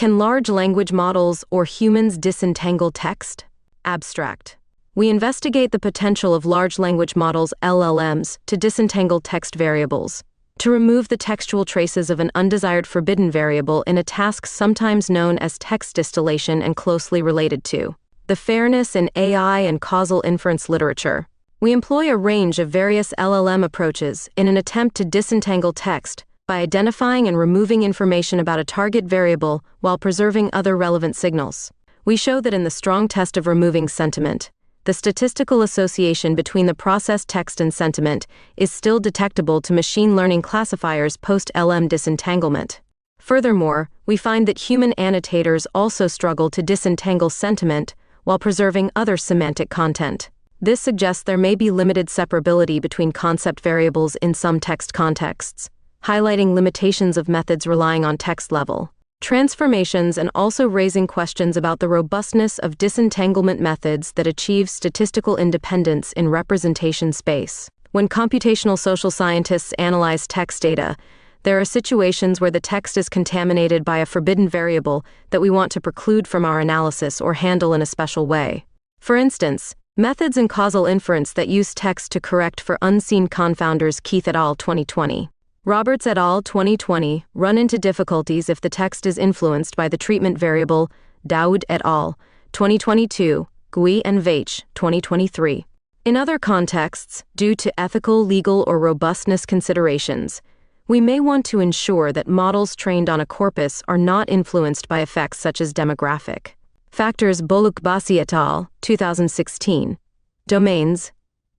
Can large language models or humans disentangle text? Abstract. We investigate the potential of large language models (LLMs) to disentangle text variables, to remove the textual traces of an undesired forbidden variable in a task sometimes known as text distillation and closely related to the fairness in AI and causal inference literature. We employ a range of various LLM approaches in an attempt to disentangle text by identifying and removing information about a target variable while preserving other relevant signals. We show that in the strong test of removing sentiment, the statistical association between the processed text and sentiment is still detectable to machine learning classifiers post-LLM-disentanglement. Furthermore, we find that human annotators also struggle to disentangle sentiment while preserving other semantic content. This suggests there may be limited separability between concept variables in some text contexts, highlighting limitations of methods relying on text-level transformations and also raising questions about the robustness of disentanglement methods that achieve statistical independence in representation space. When computational social scientists analyze text data, there are situations where the text is contaminated by a forbidden variable that we want to preclude from our analysis or handle in a special way. For instance, methods in causal inference that use text to correct for unseen confounders. Keith et al. 2020. Roberts et al. 2020 run into difficulties if the text is influenced by the treatment variable. Daoud et al. 2022, Gui and Veitch 2023. In other contexts, due to ethical, legal, or robustness considerations, we may want to ensure that models trained on a corpus are not influenced by effects such as demographic factors. Boluk-Bassi et al. 2016. Domains,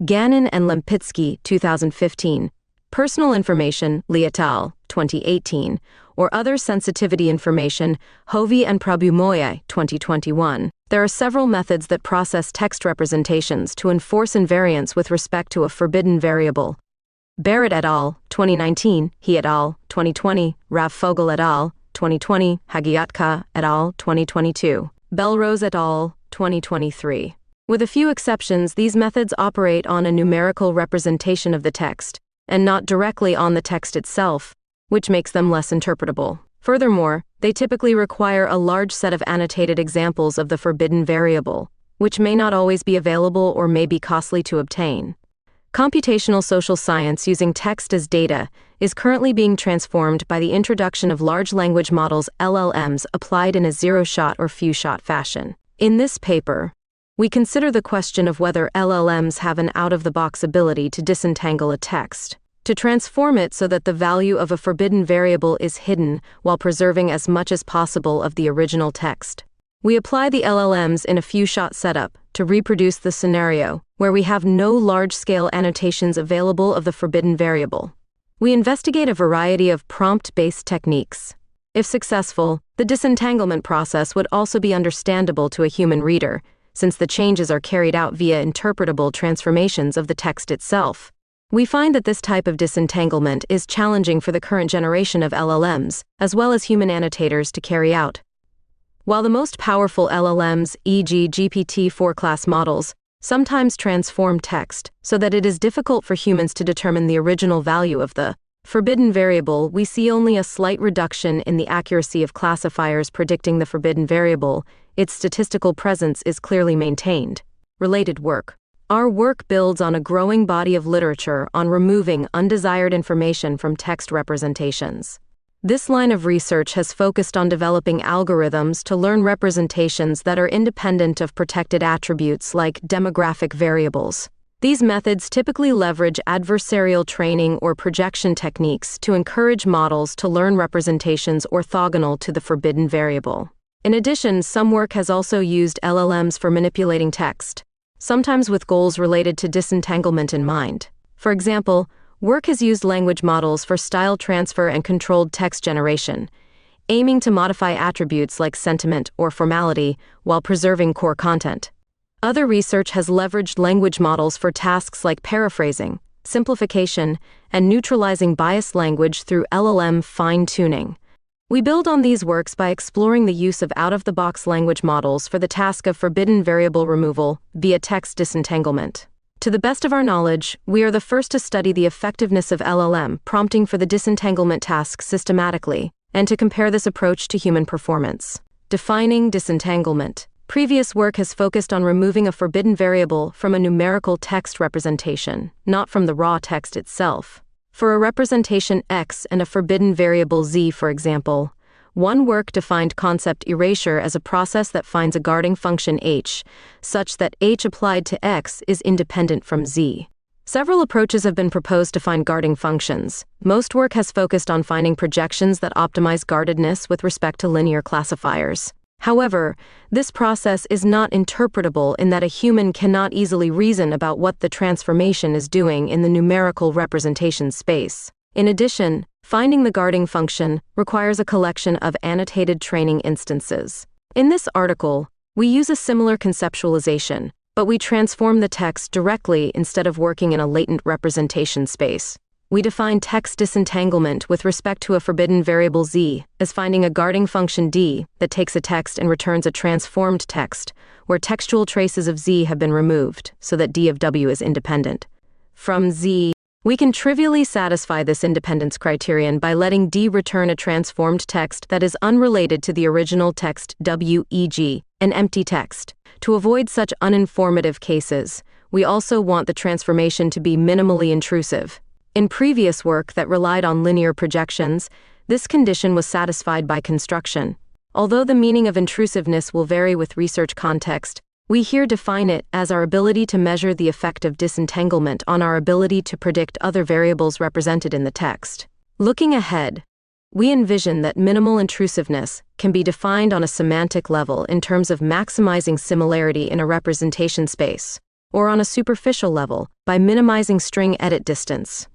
Gannon and Lempitsky 2015. Personal information, Li et al. 2018, or other sensitivity information, Hovey and Prabumoye 2021. There are several methods that process text representations to enforce invariance with respect to a forbidden variable. Barrett et al. 2019, He et al. 2020, Rav Fogel et al. 2020, Hagiotka et al. 2022, Belrose et al. 2023. With a few exceptions, these methods operate on a numerical representation of the text, and not directly on the text itself, which makes them less interpretable. Furthermore, they typically require a large set of annotated examples of the forbidden variable, which may not always be available or may be costly to obtain. Computational social science using text as data is currently being transformed by the introduction of large language models (LLMs) applied in a zero-shot or few-shot fashion. In this paper, we consider the question of whether LLMs have an out-of-the-box ability to disentangle a text, to transform it so that the value of a forbidden variable is hidden while preserving as much as possible of the original text. We apply the LLMs in a few-shot setup to reproduce the scenario where we have no large-scale annotations available of the forbidden variable. We investigate a variety of prompt-based techniques. If successful, the disentanglement process would also be understandable to a human reader, since the changes are carried out via interpretable transformations of the text itself. We find that this type of disentanglement is challenging for the current generation of LLMs, as well as human annotators, to carry out. While the most powerful LLMs, e.g. GPT-4 class models, sometimes transform text so that it is difficult for humans to determine the original value of the forbidden variable, we see only a slight reduction in the accuracy of classifiers predicting the forbidden variable. Its statistical presence is clearly maintained. Related work. Our work builds on a growing body of literature on removing undesired information from text representations. This line of research has focused on developing algorithms to learn representations that are independent of protected attributes like demographic variables. These methods typically leverage adversarial training or projection techniques to encourage models to learn representations orthogonal to the forbidden variable. In addition, some work has also used LLMs for manipulating text, sometimes with goals related to disentanglement in mind. For example, work has used language models for style transfer and controlled text generation, aiming to modify attributes like sentiment or formality while preserving core content. Other research has leveraged language models for tasks like paraphrasing, simplification, and neutralizing biased language through LLM fine-tuning. We build on these works by exploring the use of out-of-the-box language models for the task of forbidden variable removal via text disentanglement. To the best of our knowledge, we are the first to study the effectiveness of LLM prompting for the disentanglement task systematically, and to compare this approach to human performance. Defining disentanglement. Previous work has focused on removing a forbidden variable from a numerical text representation, not from the raw text itself. For a representation X and a forbidden variable Z, for example, one work defined concept erasure as a process that finds a guarding function H, such that H applied to X is independent from Z. Several approaches have been proposed to find guarding functions. Most work has focused on finding projections that optimize guardedness with respect to linear classifiers. However, this process is not interpretable in that a human cannot easily reason about what the transformation is doing in the numerical representation space. In addition, finding the guarding function requires a collection of annotated training instances. In this article, we use a similar conceptualization, but we transform the text directly instead of working in a latent representation space. We define text disentanglement with respect to a forbidden variable Z as finding a guarding function D that takes a text and returns a transformed text, where textual traces of Z have been removed so that D of W is independent. From Z, we can trivially satisfy this independence criterion by letting D return a transformed text that is unrelated to the original text W, e.g., an empty text. To avoid such uninformative cases, we also want the transformation to be minimally intrusive. In previous work that relied on linear projections, this condition was satisfied by construction. Although the meaning of intrusiveness will vary with research context, we here define it as our ability to measure the effect of disentanglement on our ability to predict other variables represented in the text. Looking ahead, we envision that minimal intrusiveness can be defined on a semantic level in terms of maximizing similarity in a representation space, or on a superficial level by minimizing string edit distance.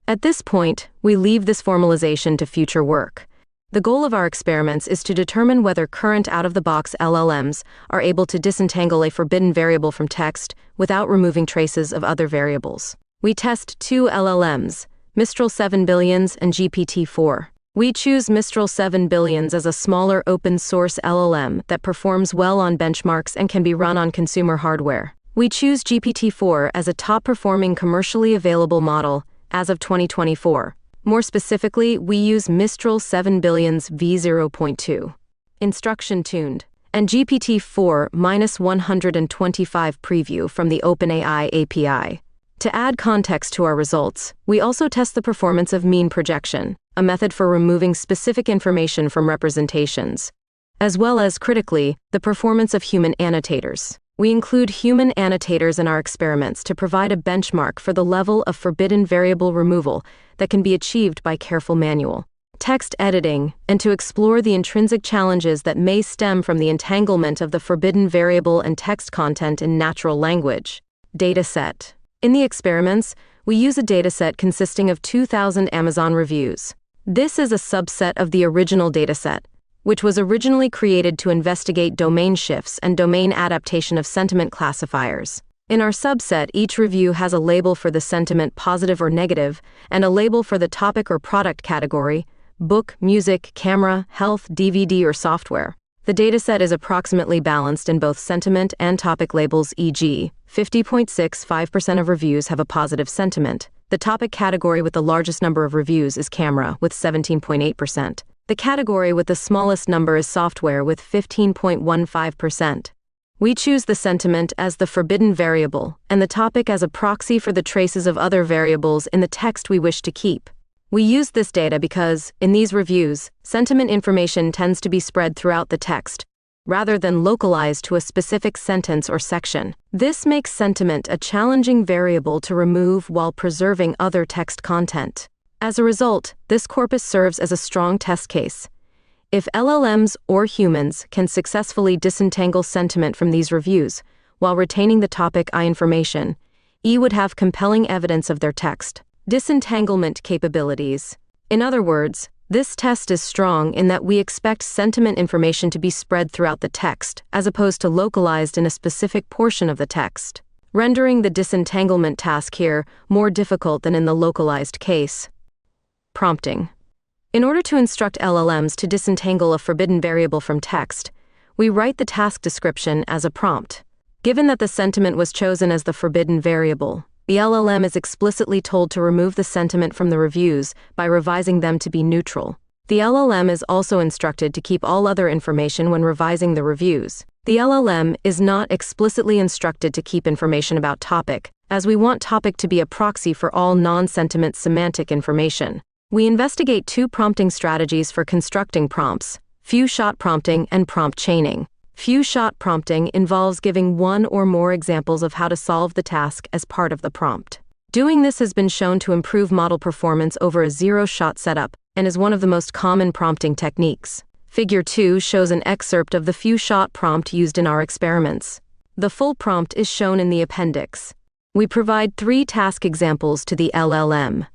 At this point, we leave this formalization to future work. The goal of our experiments is to determine whether current out-of-the-box LLMs are able to disentangle a forbidden variable from text without removing traces of other variables. We test two LLMs, Mistral 7 billions and GPT-4. We choose Mistral 7 billions as a smaller open-source LLM that performs well on benchmarks and can be run on consumer hardware. We choose GPT-4 as a top-performing commercially available model as of 2024. More specifically, we use Mistral 7 billions v0.2. Instruction tuned. And GPT-4-125 preview from the OpenAI API. To add context to our results, we also test the performance of mean projection, a method for removing specific information from representations, as well as, critically, the performance of human annotators. We include human annotators in our experiments to provide a benchmark for the level of forbidden variable removal that can be achieved by careful manual text editing, and to explore the intrinsic challenges that may stem from the entanglement of the forbidden variable and text content in natural language. Dataset. In the experiments, we use a dataset consisting of 2,000 Amazon reviews. This is a subset of the original dataset, which was originally created to investigate domain shifts and domain adaptation of sentiment classifiers. In our subset, each review has a label for the sentiment positive or negative, and a label for the topic or product category, book, music, camera, health, DVD, or software. The dataset is approximately balanced in both sentiment and topic labels, e.g., 50.65% of reviews have a positive sentiment. The topic category with the largest number of reviews is camera, with 17.8%. The category with the smallest number is software with 15.15%. We choose the sentiment as the forbidden variable and the topic as a proxy for the traces of other variables in the text we wish to keep. We use this data because, in these reviews, sentiment information tends to be spread throughout the text, rather than localized to a specific sentence or section. This makes sentiment a challenging variable to remove while preserving other text content. As a result, this corpus serves as a strong test case. If LLMs or humans can successfully disentangle sentiment from these reviews, while retaining the topic I information, E would have compelling evidence of their text. Disentanglement capabilities. In other words, this test is strong in that we expect sentiment information to be spread throughout the text, as opposed to localized in a specific portion of the text, rendering the disentanglement task here more difficult than in the localized case. Prompting. In order to instruct LLMs to disentangle a forbidden variable from text, we write the task description as a prompt. Given that the sentiment was chosen as the forbidden variable, the LLM is explicitly told to remove the sentiment from the reviews by revising them to be neutral. The LLM is also instructed to keep all other information when revising the reviews. The LLM is not explicitly instructed to keep information about topic, as we want topic to be a proxy for all non-sentiment semantic information. We investigate two prompting strategies for constructing prompts: few-shot prompting and prompt chaining. Few-shot prompting involves giving one or more examples of how to solve the task as part of the prompt. Doing this has been shown to improve model performance over a zero-shot setup and is one of the most common prompting techniques. Figure 2 shows an excerpt of the few-shot prompt used in our experiments. The full prompt is shown in the appendix. We provide 3 task examples to the LLM.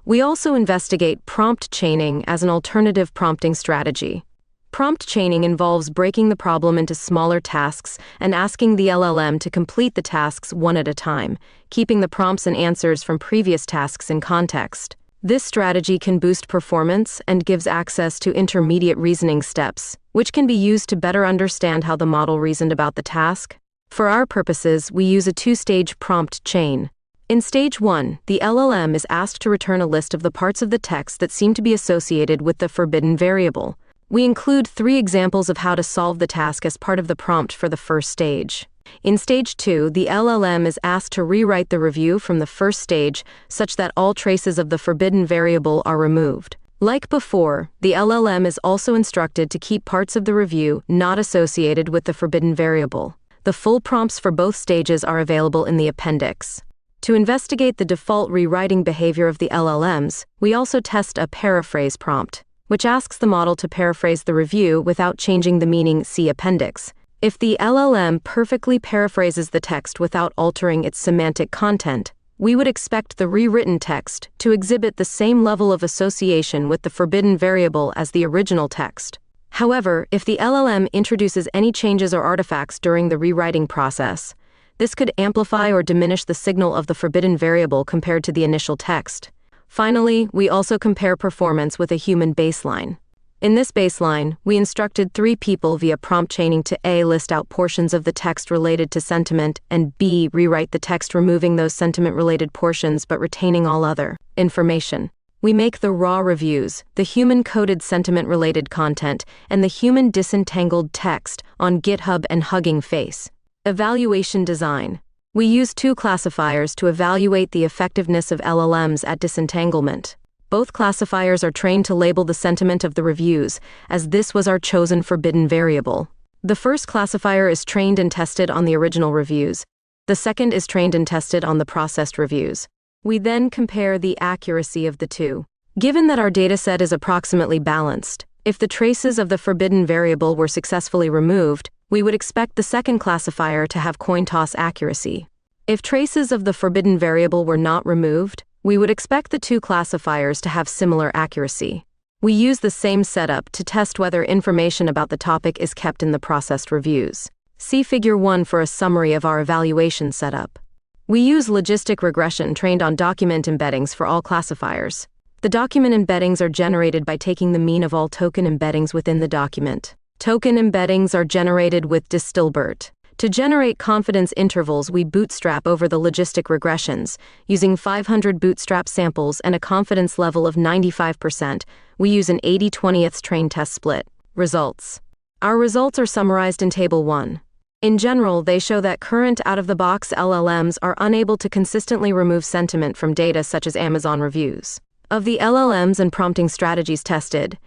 We also investigate prompt chaining as an alternative prompting strategy. Prompt chaining involves breaking the problem into smaller tasks and asking the LLM to complete the tasks one at a time, keeping the prompts and answers from previous tasks in context. This strategy can boost performance and gives access to intermediate reasoning steps, which can be used to better understand how the model reasoned about the task. For our purposes, we use a 2-stage prompt chain. In stage 1, the LLM is asked to return a list of the parts of the text that seem to be associated with the forbidden variable. We include 3 examples of how to solve the task as part of the prompt for the first stage. In stage 2, the LLM is asked to rewrite the review from the first stage such that all traces of the forbidden variable are removed. Like before, the LLM is also instructed to keep parts of the review not associated with the forbidden variable. The full prompts for both stages are available in the appendix. To investigate the default rewriting behavior of the LLMs, we also test a paraphrase prompt, which asks the model to paraphrase the review without changing the meaning. See appendix. If the LLM perfectly paraphrases the text without altering its semantic content, we would expect the rewritten text to exhibit the same level of association with the forbidden variable as the original text. However, if the LLM introduces any changes or artifacts during the rewriting process, this could amplify or diminish the signal of the forbidden variable compared to the initial text. Finally, we also compare performance with a human baseline. In this baseline, we instructed 3 people via prompt chaining to A. list out portions of the text related to sentiment, and B. rewrite the text removing those sentiment-related portions but retaining all other information. We make the raw reviews, the human-coded sentiment-related content, and the human disentangled text on GitHub and Hugging Face. Evaluation design. We use 2 classifiers to evaluate the effectiveness of LLMs at disentanglement. Both classifiers are trained to label the sentiment of the reviews, as this was our chosen forbidden variable. The first classifier is trained and tested on the original reviews. The second is trained and tested on the processed reviews. We then compare the accuracy of the 2. Given that our dataset is approximately balanced, if the traces of the forbidden variable were successfully removed, we would expect the second classifier to have coin toss accuracy. If traces of the forbidden variable were not removed, we would expect the 2 classifiers to have similar accuracy. We use the same setup to test whether information about the topic is kept in the processed reviews. See Figure 1 for a summary of our evaluation setup. We use logistic regression trained on document embeddings for all classifiers. The document embeddings are generated by taking the mean of all token embeddings within the document. Token embeddings are generated with Distilbert. To generate confidence intervals, we bootstrap over the logistic regressions. Using 500 bootstrap samples and a confidence level of 95%, we use an 80/20th train test split. Results. Our results are summarized in Table 1. In general, they show that current out-of-the-box LLMs are unable to consistently remove sentiment from data such as Amazon reviews. Of the LLMs and prompting strategies tested,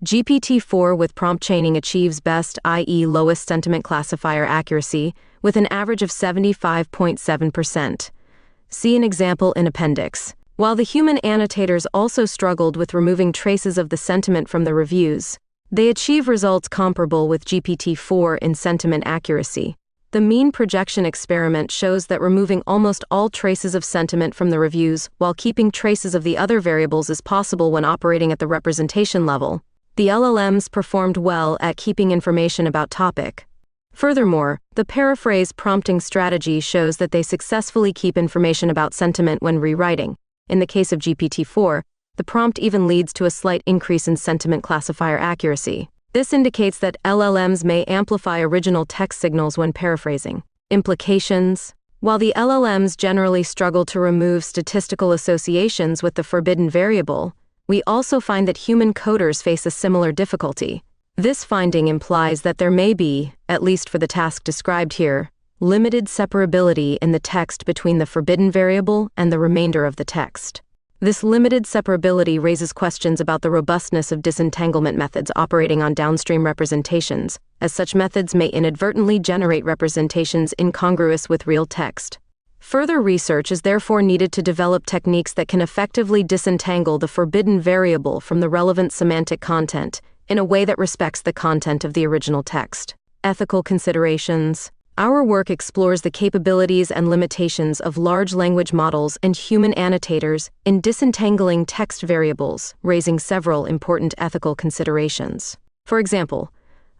GPT-4 with prompt chaining achieves best, i.e. lowest sentiment classifier accuracy, with an average of 75.7%. See an example in appendix. While the human annotators also struggled with removing traces of the sentiment from the reviews, they achieve results comparable with GPT-4 in sentiment accuracy. The mean projection experiment shows that removing almost all traces of sentiment from the reviews while keeping traces of the other variables is possible when operating at the representation level. The LLMs performed well at keeping information about topic. Furthermore, the paraphrase prompting strategy shows that they successfully keep information about sentiment when rewriting. In the case of GPT-4, the prompt even leads to a slight increase in sentiment classifier accuracy. This indicates that LLMs may amplify original text signals when paraphrasing. Implications. While the LLMs generally struggle to remove statistical associations with the forbidden variable, We also find that human coders face a similar difficulty. This finding implies that there may be, at least for the task described here, limited separability in the text between the forbidden variable and the remainder of the text. This limited separability raises questions about the robustness of disentanglement methods operating on downstream representations, as such methods may inadvertently generate representations incongruous with real text. Further research is therefore needed to develop techniques that can effectively disentangle the forbidden variable from the relevant semantic content in a way that respects the content of the original text. Ethical considerations. Our work explores the capabilities and limitations of large language models and human annotators in disentangling text variables, raising several important ethical considerations. For example,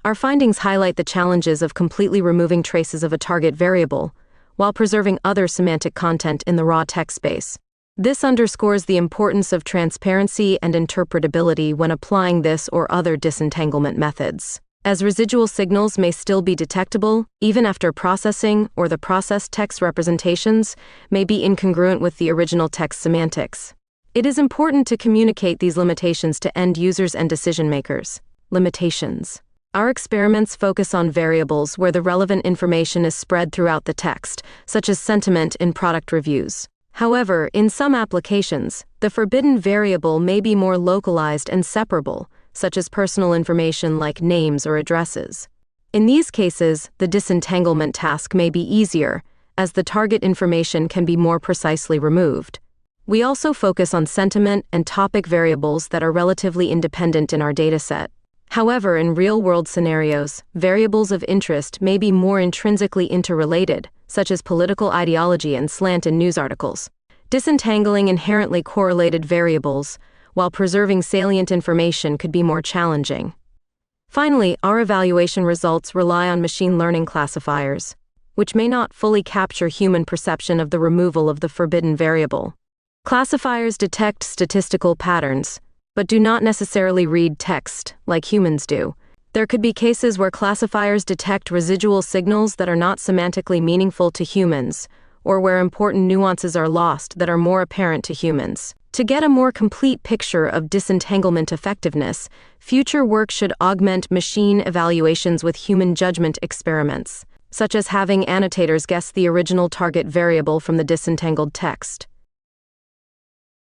our findings highlight the challenges of completely removing traces of a target variable while preserving other semantic content in the raw text space. This underscores the importance of transparency and interpretability when applying this or other disentanglement methods, as residual signals may still be detectable even after processing, or the processed text representations may be incongruent with the original text semantics. It is important to communicate these limitations to end users and decision makers. Limitations. Our experiments focus on variables where the relevant information is spread throughout the text, such as sentiment in product reviews. However, in some applications, the forbidden variable may be more localized and separable, such as personal information like names or addresses. In these cases, the disentanglement task may be easier, as the target information can be more precisely removed. We also focus on sentiment and topic variables that are relatively independent in our dataset. However, in real-world scenarios, variables of interest may be more intrinsically interrelated, such as political ideology and slant in news articles. Disentangling inherently correlated variables while preserving salient information could be more challenging. Finally, our evaluation results rely on machine learning classifiers, which may not fully capture human perception of the removal of the forbidden variable. Classifiers detect statistical patterns, but do not necessarily read text like humans do. There could be cases where classifiers detect residual signals that are not semantically meaningful to humans, or where important nuances are lost that are more apparent to humans. To get a more complete picture of disentanglement effectiveness, future work should augment machine evaluations with human judgment experiments, such as having annotators guess the original target variable from the disentangled text.